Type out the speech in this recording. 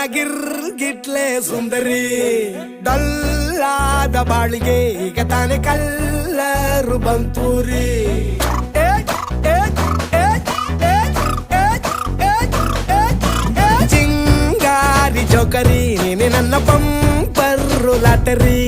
ಗಿಟ್ಲೆ ಸುಂದರಿ ಡಲ್ಲಾದ ಬಾಳಿಗೆ ಈಗ ತಾನೆ ಕಲ್ಲರು ಬಂತೂರಿ ಚಿಂಗಾರಿ ಜೋಕರಿ ನೀನೆ ನನ್ನ ಬಂಪರು ಲಾಟರಿ